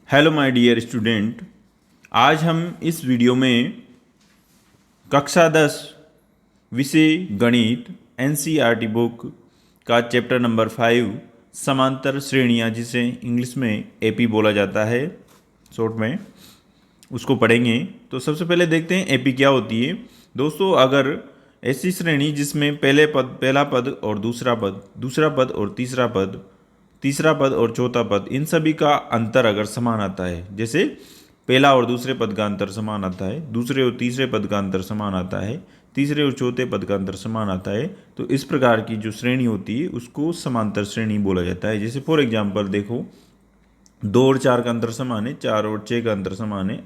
Hello my dear student. आज हम इस वीडियो में कक्षा 10 विषय गणित एनसीईआरटी बुक का चैप्टर नंबर 5 समांतर श्रेणियाँ, जिसे इंग्लिश में एपी बोला जाता है शॉर्ट में, उसको पढ़ेंगे। तो सबसे पहले देखते हैं एपी क्या होती है। दोस्तों, अगर ऐसी श्रेणी जिसमें पहला पद और दूसरा पद और तीसरा पद और चौथा पद, इन सभी का अंतर अगर समान आता है, जैसे पहला और दूसरे पद का अंतर समान आता है, दूसरे और तीसरे पद का अंतर समान आता है, तीसरे और चौथे पद का अंतर समान आता है, तो इस प्रकार की जो श्रेणी होती है उसको समांतर श्रेणी बोला जाता है। जैसे फॉर एग्जाम्पल देखो, 2 और 4 का अंतर समान है, 4 और 6 का अंतर समान है,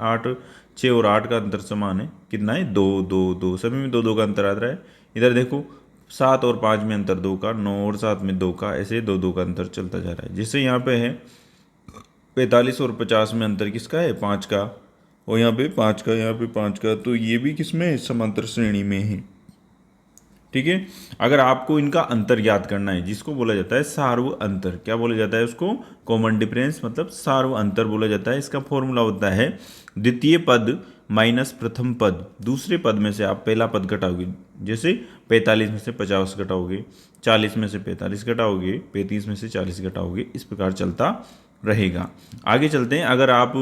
6 और 8 का अंतर समान है, कितना है 2 2 2, सभी में 2 2 का अंतर आ रहा है। इधर देखो 7 और 5 में अंतर 2 का, 9 और 7 में 2 का, ऐसे 2 2 का अंतर चलता जा रहा है। जैसे यहाँ पे है 45 और 50 में अंतर किसका है 5 का, और यहाँ पे 5 का, यहाँ पे 5 का, तो ये भी किसमें है समांतर श्रेणी में है। ठीक है। अगर आपको इनका अंतर याद करना है, जिसको बोला जाता है सार्व अंतर, क्या बोला जाता है उसको, कॉमन डिफरेंस, मतलब सार्व अंतर बोला जाता है। इसका फॉर्मूला होता है द्वितीय पद माइनस प्रथम पद। दूसरे पद में से आप पहला पद घटाओगे, जैसे 45 में से 50 घटाओगे, 40 में से 45 घटाओगे, 35 में से 40 घटाओगे, इस प्रकार चलता रहेगा। आगे चलते हैं। अगर आप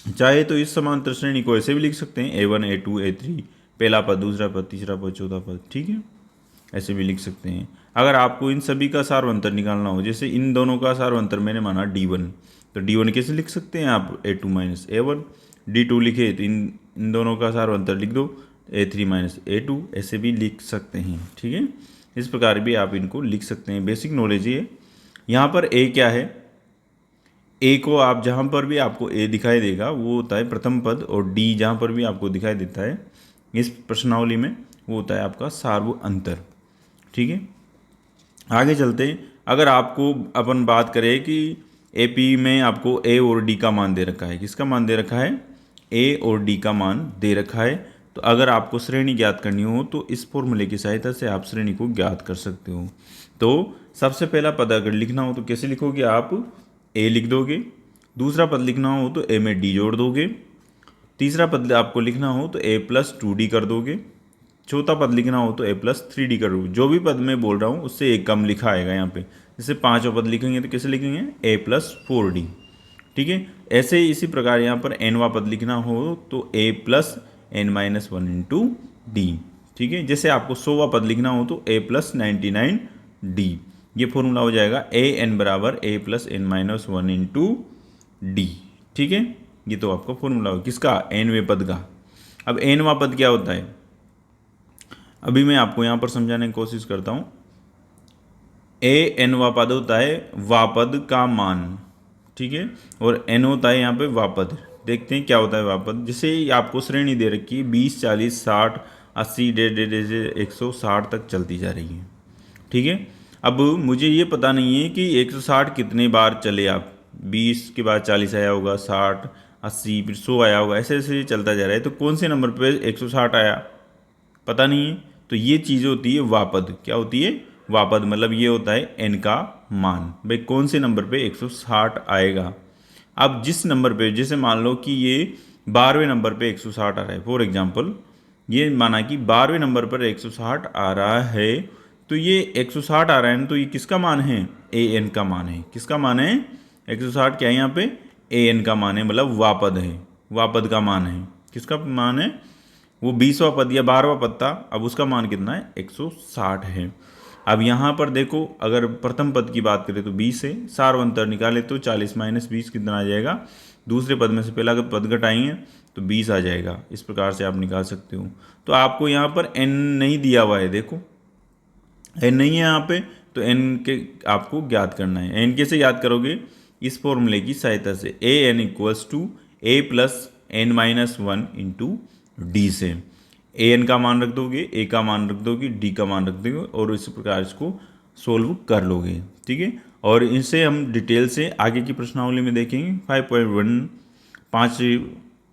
चाहे तो इस समांतर श्रेणी को ऐसे भी लिख सकते हैं, A1 A2 A3, पहला पद, दूसरा पद, तीसरा पद, चौथा पद। ठीक है, ऐसे भी लिख सकते हैं। अगर आपको इन सभी का सार्वंतर निकालना हो, जैसे इन दोनों का सार्वंतर मैंने माना D1, तो D1 कैसे लिख सकते हैं आप, A2 माइनस A1। D2 लिखे तो इन दोनों का सार्वंतर लिख दो, A3 माइनस A2, ऐसे भी लिख सकते हैं। ठीक है, इस प्रकार भी आप इनको लिख सकते हैं। बेसिक नॉलेज ये। यहाँ पर A क्या है, ए को आप जहाँ पर भी आपको ए दिखाई देगा वो होता है प्रथम पद, और डी जहाँ पर भी आपको दिखाई देता है इस प्रश्नावली में वो होता है आपका सार्व अंतर। ठीक है, आगे चलते हैं। अगर आपको अपन बात करें कि एपी में आपको ए और डी का मान दे रखा है, किसका मान दे रखा है, ए और डी का मान दे रखा है, तो अगर आपको श्रेणी ज्ञात करनी हो तो इस फॉर्मूले की सहायता से आप श्रेणी को ज्ञात कर सकते हो। तो सबसे पहला पद अगर लिखना हो तो कैसे लिखोगे आप, ए लिख दोगे, दूसरा पद लिखना हो तो ए में डी जोड़ दोगे, तीसरा पद आपको लिखना हो तो ए प्लस 2d कर दोगे, चौथा पद लिखना हो तो ए प्लस 3d कर दोगे। जो भी पद मैं बोल रहा हूँ उससे एक कम लिखा आएगा यहाँ पे। जैसे पाँचों पद लिखेंगे तो कैसे लिखेंगे, ए प्लस 4d। ठीक है, ऐसे ही इसी प्रकार यहाँ पर एनवा पद लिखना हो तो A plus N minus 1 into D. ठीक है, जैसे आपको 100वां पद लिखना हो तो ए प्लस 99d। ये फॉर्मूला हो जाएगा ए एन बराबर A plus N minus 1 into D. ठीक है, ये तो आपका फॉर्मूला हो किसका, एनवें पद का। अब एनवा पद क्या होता है, अभी मैं आपको यहाँ पर समझाने की कोशिश करता हूँ। ए एनवा पद होता है वापद का मान, ठीक है, और एन होता है यहाँ पे वापद। देखते हैं क्या होता है वापद। जैसे आपको श्रेणी दे रखी है 20 40 60 80 160 तक चलती जा रही है। ठीक है, अब मुझे ये पता नहीं है कि 160 कितने बार चले, आप 20 के बाद 40 आया होगा, 60 80 फिर 100 आया होगा, ऐसे ऐसे चलता जा रहा है। तो कौन से नंबर पे 160 आया पता नहीं है। तो ये चीज़ होती है वापद। क्या होती है, वापद, मतलब ये होता है एन का मान, भाई कौन से नंबर पे 160 आएगा। अब जिस नंबर पे, जैसे मान लो कि ये 12वें नंबर पे 160 आ रहा है, फॉर एग्जाम्पल ये माना कि 12वें नंबर पर 160 आ रहा है, तो ये 160 आ रहा है ना, तो ये किसका मान है, ए एन का मान है। किसका मान है, 160 क्या है यहाँ पे, ए एन का मान है, मतलब वापद है, वापद का मान है। किसका मान है, वो 20वां पद या 12वां पद था, अब उसका मान कितना है, 160 है। अब यहाँ पर देखो, अगर प्रथम पद की बात करें तो 20 है, सार्वंतर निकाले तो 40 माइनस 20 कितना आ जाएगा, दूसरे पद में से पहला पद घटाएंगे तो 20 आ जाएगा। इस प्रकार से आप निकाल सकते हो। तो आपको यहाँ पर एन नहीं दिया हुआ है, देखो एन नहीं है यहाँ पे, तो एन के आपको ज्ञात करना है। एन कैसे याद करोगे, इस फॉर्मूले की सहायता से, A N equals to A plus N minus 1 into D से। ए एन का मान रख दोगे, ए का मान रख दोगे, डी का मान रख दोगे, और इस प्रकार इसको सोल्व कर लोगे। ठीक है, और इनसे हम डिटेल से आगे की प्रश्नावली में देखेंगे। 5.1 5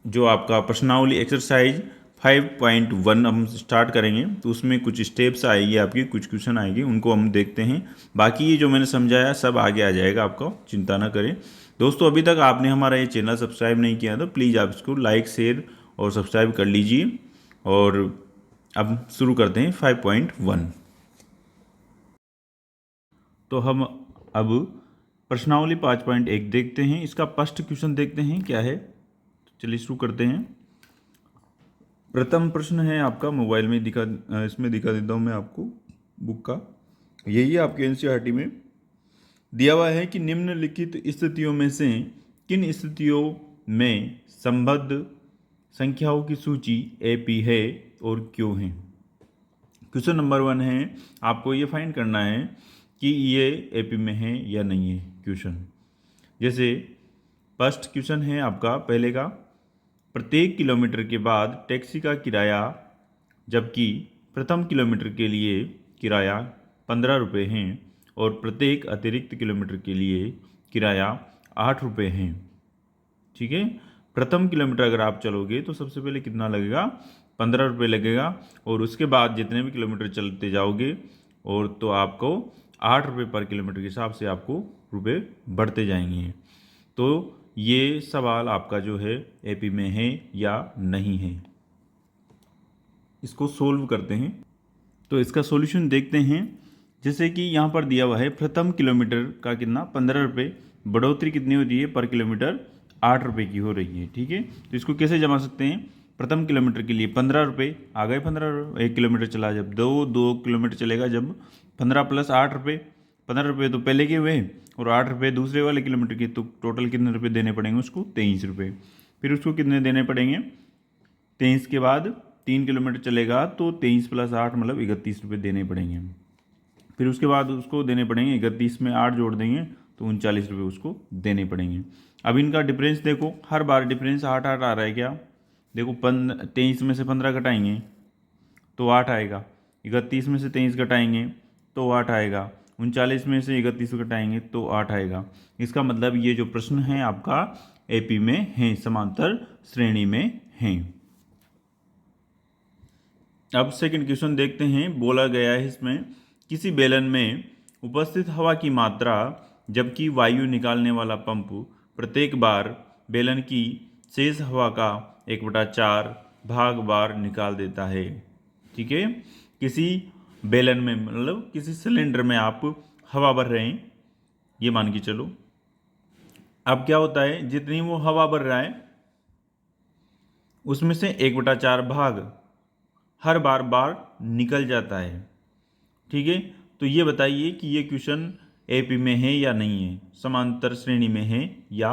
जो आपका प्रश्नावली एक्सरसाइज 5.1 हम स्टार्ट करेंगे, तो उसमें कुछ स्टेप्स आएगी आपकी, कुछ क्वेश्चन आएगी, उनको हम देखते हैं। बाकी ये जो मैंने समझाया सब आगे आ जाएगा, आपको चिंता ना करें। दोस्तों अभी तक आपने हमारा ये चैनल सब्सक्राइब नहीं किया तो प्लीज़ आप इसको लाइक शेयर और सब्सक्राइब कर लीजिए। और अब शुरू करते हैं 5.1। तो हम अब प्रश्नावली 5.1 देखते हैं। इसका फर्स्ट क्वेश्चन देखते हैं क्या है। तो चलिए शुरू करते हैं। प्रथम प्रश्न है आपका, मोबाइल में इसमें दिखा देता हूँ मैं आपको बुक का। यही है आपके एनसीईआरटी में दिया हुआ है कि निम्नलिखित स्थितियों में से किन स्थितियों में संबद्ध संख्याओं की सूची एपी है और क्यों है। क्वेश्चन नंबर 1 है, आपको ये फाइंड करना है कि ये एपी में है या नहीं है क्वेश्चन। जैसे फर्स्ट क्वेश्चन है आपका पहले का, प्रत्येक किलोमीटर के बाद टैक्सी का किराया जबकि प्रथम किलोमीटर के लिए किराया 15 रुपये हैं और प्रत्येक अतिरिक्त किलोमीटर के लिए किराया 8 रुपये हैं। ठीक है, प्रथम किलोमीटर अगर आप चलोगे तो सबसे पहले कितना लगेगा, 15 रुपये लगेगा, और उसके बाद जितने भी किलोमीटर चलते जाओगे और तो आपको 8 रुपये पर किलोमीटर के हिसाब से आपको रुपये बढ़ते जाएंगे। तो ये सवाल आपका जो है एपी में है या नहीं है, इसको सोल्व करते हैं। तो इसका सॉल्यूशन देखते हैं। जैसे कि यहाँ पर दिया हुआ है प्रथम किलोमीटर का कितना 15 रुपये, बढ़ोतरी कितनी हो रही है पर किलोमीटर 8 रुपये की हो रही है। ठीक है, तो इसको कैसे जमा सकते हैं, प्रथम किलोमीटर के लिए 15 रुपये आ गए, 15 1 किलोमीटर चला, जब 2 किलोमीटर चलेगा जब 15 प्लस 8 रुपये, 15 रुपये तो पहले के हुए और 8 रुपये दूसरे वाले किलोमीटर के, तो टोटल कितने रुपये देने पड़ेंगे उसको, 23 रुपये। फिर उसको कितने देने पड़ेंगे, 23 के बाद 3 किलोमीटर चलेगा तो 23 प्लस 8 मतलब 31 रुपये देने पड़ेंगे। फिर उसके बाद उसको देने पड़ेंगे 31 में 8 जोड़ देंगे तो 39 रुपये उसको देने पड़ेंगे। अब इनका डिफरेंस देखो, हर बार डिफरेंस 8 8 आ रहा है क्या, देखो 23 में से 15 घटाएंगे तो 8 आएगा, 31 में से 23 घटाएंगे तो 8 आएगा, 39 में से 31 घटाएंगे तो 8 आएगा। इसका मतलब ये जो प्रश्न है आपका एपी में है, समांतर श्रेणी में है। अब सेकंड क्वेश्चन देखते हैं। बोला गया है इसमें, किसी बेलन में उपस्थित हवा की मात्रा जबकि वायु निकालने वाला पंप प्रत्येक बार बेलन की शेष हवा का 1/4 भाग बार निकाल देता है। ठीक है, किसी बेलन में मतलब किसी सिलेंडर में आप हवा भर रहे हैं, ये मान के चलो। अब क्या होता है, जितनी वो हवा भर रहा है उसमें से 1/4 भाग हर बार निकल जाता है। ठीक है, तो ये बताइए कि ये क्वेश्चन एपी में है या नहीं है, समांतर श्रेणी में है या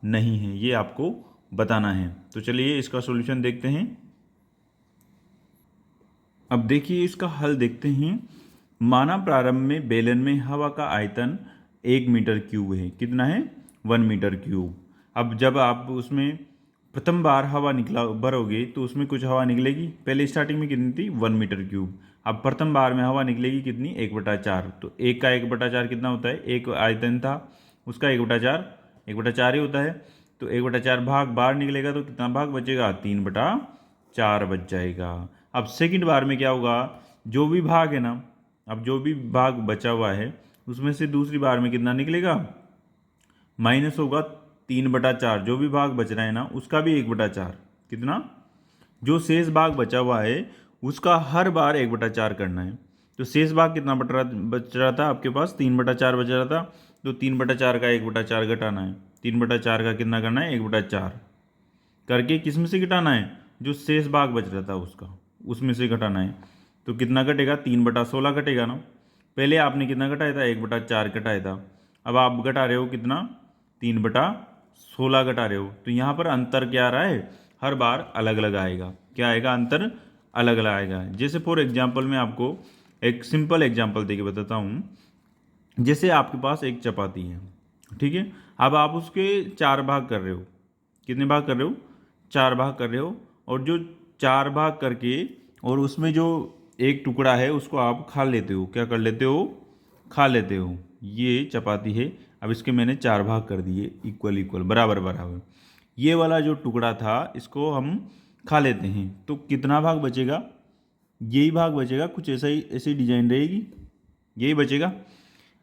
नहीं है, ये आपको बताना है। तो चलिए इसका सॉल्यूशन देखते हैं। अब देखिए इसका हल देखते हैं। माना प्रारंभ में बेलन में हवा का आयतन 1 मीटर क्यूब है, कितना है 1 मीटर क्यूब। अब जब आप उसमें प्रथम बार हवा निकला भरोगे तो उसमें कुछ हवा निकलेगी, पहले स्टार्टिंग में कितनी थी 1 मीटर क्यूब, अब प्रथम बार में हवा निकलेगी कितनी 1/4। तो 1 का 1/4 कितना होता है, एक आयतन था उसका 1/4 ही होता है। तो 1/4 भाग बाहर निकलेगा तो कितना भाग बचेगा, 3/4 बच जाएगा। अब सेकंड बार में क्या होगा, जो भी भाग है ना, अब जो भी भाग बचा हुआ है उसमें से दूसरी बार में कितना निकलेगा, माइनस होगा 3/4। जो भी भाग बच रहा है ना उसका भी 1/4, कितना जो शेष भाग बचा हुआ है उसका हर बार 1/4 करना है। तो शेष भाग कितना बच रहा था आपके पास, 3/4 बच रहा था, तो 3/4 का 1/4 घटाना है, 3/4 का कितना करना है 1/4 करके किस में से घटाना है, जो शेष भाग बच रहा था उसका, उसमें से घटाना है। तो कितना घटेगा, 3/16 घटेगा ना, पहले आपने कितना घटाया था 1/4 घटाया था, अब आप घटा रहे हो कितना 3/16 घटा रहे हो। तो यहाँ पर अंतर क्या आ रहा है, हर बार अलग अलग आएगा, क्या आएगा अंतर अलग अलग आएगा। जैसे फॉर एग्जाम्पल मैं आपको एक सिंपल एग्जाम्पल देके बताता हूँ। जैसे आपके पास एक चपाती है, ठीक है, अब आप उसके 4 भाग कर रहे हो, कितने भाग कर रहे हो 4 भाग कर रहे हो, और जो 4 भाग करके और उसमें जो एक टुकड़ा है उसको आप खा लेते हो, क्या कर लेते हो, खा लेते हो। ये चपाती है, अब इसके मैंने 4 भाग कर दिए, इक्वल इक्वल बराबर बराबर। ये वाला जो टुकड़ा था इसको हम खा लेते हैं तो कितना भाग बचेगा, यही भाग बचेगा, कुछ ऐसा ही ऐसी डिजाइन रहेगी, यही बचेगा।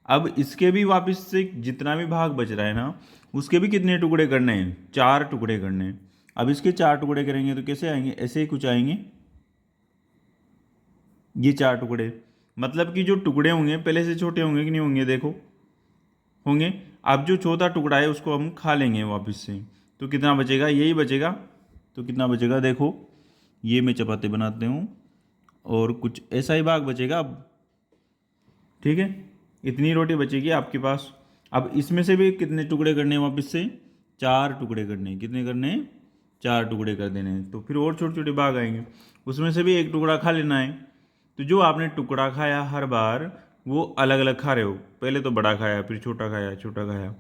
अब इसके भी वापस से जितना भी भाग बच रहा है ना, उसके भी कितने टुकड़े करने हैं, 4 टुकड़े करने हैं। अब इसके 4 टुकड़े करेंगे तो कैसे आएंगे, ऐसे ही कुछ आएंगे, ये 4 टुकड़े। मतलब कि जो टुकड़े होंगे पहले से छोटे होंगे कि नहीं होंगे, देखो होंगे। अब जो चौथा टुकड़ा है उसको हम खा लेंगे वापस से, तो कितना बचेगा, यही बचेगा। तो कितना बचेगा, देखो ये मैं चपाती बनाते हूँ और कुछ ऐसा ही भाग बचेगा अब, ठीक है। इतनी रोटी बचेगी आपके पास। अब इसमें से भी कितने टुकड़े करने हैं, वापस से 4 टुकड़े करने हैं। कितने करने हैं, 4 टुकड़े कर देने हैं। तो फिर और छोटे छोटे भाग आएंगे, उसमें से भी एक टुकड़ा खा लेना है। तो जो आपने टुकड़ा खाया हर बार वो अलग अलग खा रहे हो, पहले तो बड़ा खाया फिर छोटा खाया छोटा खाया,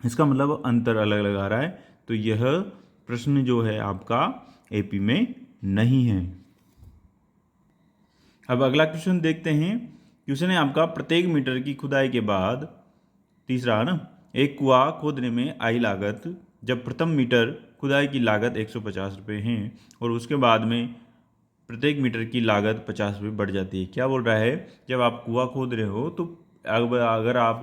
इसका मतलब अंतर अलग अलग आ रहा है। तो यह प्रश्न जो है आपका एपी में नहीं है। अब अगला क्वेश्चन देखते हैं। क्वेश्चन है आपका, प्रत्येक मीटर की खुदाई के बाद, तीसरा है ना, एक कुआं खोदने में आई लागत, जब प्रथम मीटर खुदाई की लागत 150 रुपये है और उसके बाद में प्रत्येक मीटर की लागत 50 रुपये बढ़ जाती है। क्या बोल रहा है, जब आप कुआं खोद रहे हो तो अगर आप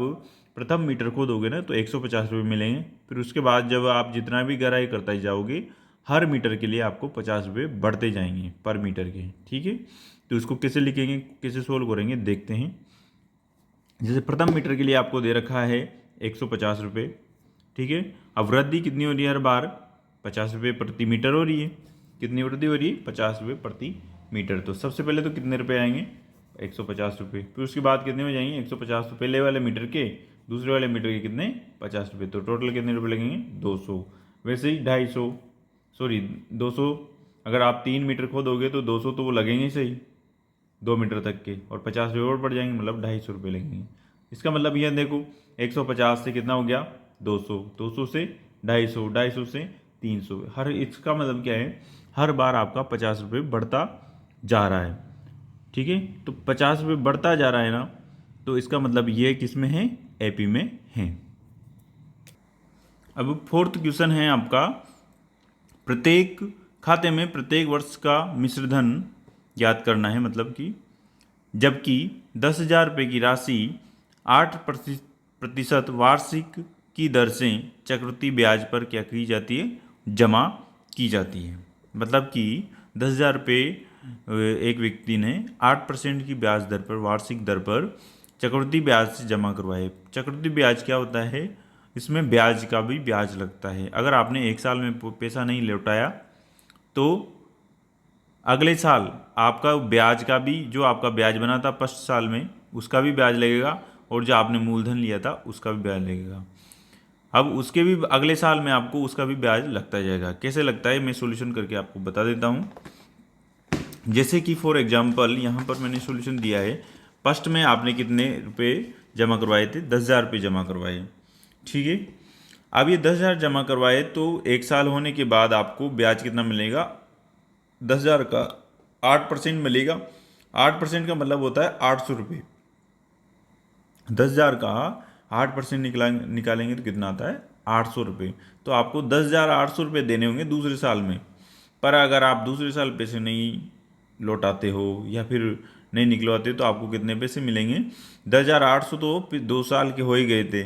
प्रथम मीटर खोदोगे ना तो 150 रुपये मिलेंगे। फिर उसके बाद जब आप जितना भी गहराई करता ही जाओगे, हर मीटर के लिए आपको 50 रुपये बढ़ते जाएंगे पर मीटर के, ठीक है। तो इसको कैसे लिखेंगे, कैसे सोल्व करेंगे, देखते हैं। जैसे प्रथम मीटर के लिए आपको दे रखा है 150 रुपये, ठीक है। अब वृद्धि कितनी हो रही है, हर बार 50 रुपये प्रति मीटर हो रही है। कितनी वृद्धि हो रही है, 50 रुपये प्रति मीटर। तो सबसे पहले तो कितने रुपए आएंगे, 150 रुपये। फिर उसके बाद कितने हो जाएंगे, 150 तो पहले वाले मीटर के, दूसरे वाले मीटर के कितने, 50 रुपये। तो टोटल कितने रुपये लगेंगे, 200। वैसे ही 250, सॉरी 200, अगर आप 3 मीटर खोदोगे तो 200 तो वो लगेंगे ही सही 2 मीटर तक के, और 50 रुपये और बढ़ जाएंगे, मतलब 250 रुपये लगेंगे। इसका मतलब यह देखो 150 से कितना हो गया, 200, 200 से 250, 250 से 300। हर इसका मतलब क्या है, हर बार आपका 50 रुपये बढ़ता जा रहा है, ठीक है। तो 50 रुपये बढ़ता जा रहा है ना, तो इसका मतलब ये किस में है, एपी में है। अब फोर्थ क्वेश्चन है आपका, प्रत्येक खाते में प्रत्येक वर्ष का मिश्र धन ज्ञात करना है। मतलब कि जबकि 10,000 रुपये की राशि 8% वार्षिक की दर से चक्रवृद्धि ब्याज पर क्या की जाती है, जमा की जाती है। मतलब कि 10,000 रुपये एक व्यक्ति ने 8% की ब्याज दर पर, वार्षिक दर पर चक्रवृद्धि ब्याज से जमा करवाए। चक्रवृद्धि ब्याज क्या होता है, इसमें ब्याज का भी ब्याज लगता है। अगर आपने एक साल में पैसा नहीं लौटाया तो अगले साल आपका ब्याज का भी, जो आपका ब्याज बना था फर्स्ट साल में, उसका भी ब्याज लगेगा, और जो आपने मूलधन लिया था उसका भी ब्याज लगेगा। अब उसके भी अगले साल में आपको उसका भी ब्याज लगता जाएगा। कैसे लगता है, मैं सॉल्यूशन करके आपको बता देता हूँ। जैसे कि फॉर एग्जांपल यहाँ पर मैंने सॉल्यूशन दिया है। फर्स्ट में आपने कितने रुपए जमा करवाए थे, 10,000 रुपये जमा करवाए, ठीक है। अब ये 10,000 जमा करवाए तो एक साल होने के बाद आपको ब्याज कितना मिलेगा, 10,000 का 8% मिलेगा। 8% का मतलब होता है 800 रुपये। 10,000 का 8% निकालेंगे तो कितना आता है, 800 रुपये। तो आपको 10,800 रुपये देने होंगे दूसरे साल में। पर अगर आप दूसरे साल पैसे नहीं लौटाते हो या फिर नहीं निकलवाते तो आपको कितने पैसे मिलेंगे, 10,800 तो 2 साल के हो ही गए थे।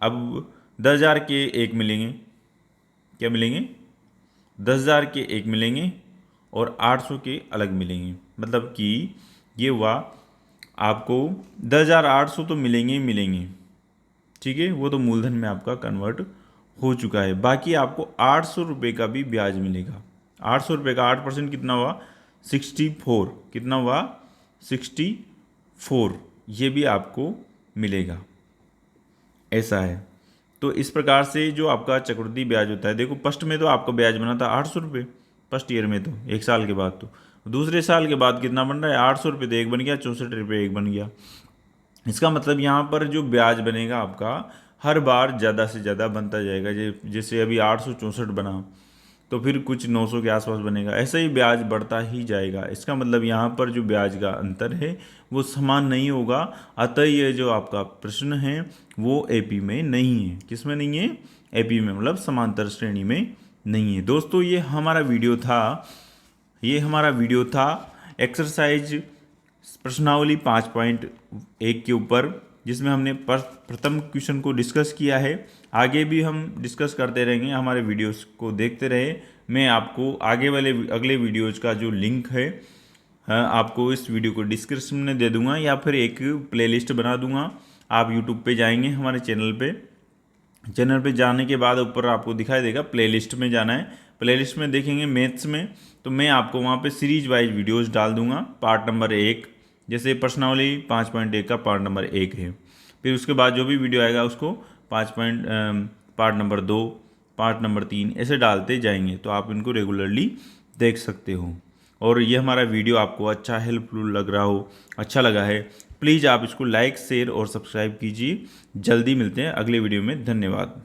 अब 10,000 के एक मिलेंगे, क्या मिलेंगे, 10,000 के एक मिलेंगे और 800 के अलग मिलेंगे। मतलब कि ये हुआ आपको 10,800 तो मिलेंगे ही मिलेंगे, ठीक है। वो तो मूलधन में आपका कन्वर्ट हो चुका है। बाकी आपको 800 रुपये का भी ब्याज मिलेगा। 800 रुपये का 8% कितना हुआ, 64। कितना हुआ, 64। ये भी आपको मिलेगा, ऐसा है। तो इस प्रकार से जो आपका चक्रवृद्धि ब्याज होता है, देखो फर्स्ट में तो आपका ब्याज बना था 800 रुपये फर्स्ट ईयर में, तो एक साल के बाद, तो दूसरे साल के बाद कितना बन रहा है, 800 रुपये तो एक बन गया, 64 रुपये एक बन गया। इसका मतलब यहाँ पर जो ब्याज बनेगा आपका हर बार ज़्यादा से ज़्यादा बनता जाएगा। जैसे अभी 864 बना तो फिर कुछ 900 के आसपास बनेगा, ऐसा ही ब्याज बढ़ता ही जाएगा। इसका मतलब यहाँ पर जो ब्याज का अंतर है वो समान नहीं होगा। अतः ये जो आपका प्रश्न है वो एपी में नहीं है। किस में नहीं है, एपी में, मतलब समांतर श्रेणी में नहीं है। दोस्तों ये हमारा वीडियो था एक्सरसाइज प्रश्नावली 5.1 के ऊपर। जिसमें हमने प्रथम क्वेश्चन को डिस्कस किया है। आगे भी हम डिस्कस करते रहेंगे, हमारे वीडियोस को देखते रहे। मैं आपको आगे वाले अगले वीडियोज़ का जो लिंक है आपको इस वीडियो को डिस्क्रिप्शन में दे दूंगा या फिर एक प्लेलिस्ट बना दूंगा। आप यूट्यूब पे जाएंगे, हमारे चैनल पे जाने के बाद ऊपर आपको दिखाई देगा प्लेलिस्ट में जाना है। प्लेलिस्ट में देखेंगे मैथ्स में, तो मैं आपको वहाँ पे सीरीज वाइज वीडियोस डाल दूंगा। पार्ट नंबर 1, जैसे प्रश्नावली 5.1 का पार्ट नंबर 1 है, फिर उसके बाद जो भी वीडियो आएगा उसको पार्ट नंबर 2, पार्ट नंबर 3 ऐसे डालते जाएंगे, तो आप इनको रेगुलरली देख सकते हो। और ये हमारा वीडियो आपको अच्छा हेल्पफुल लग रहा हो, अच्छा लगा है, प्लीज़ आप इसको लाइक, शेयर और सब्सक्राइब कीजिए। जल्दी मिलते हैं अगले वीडियो में। धन्यवाद।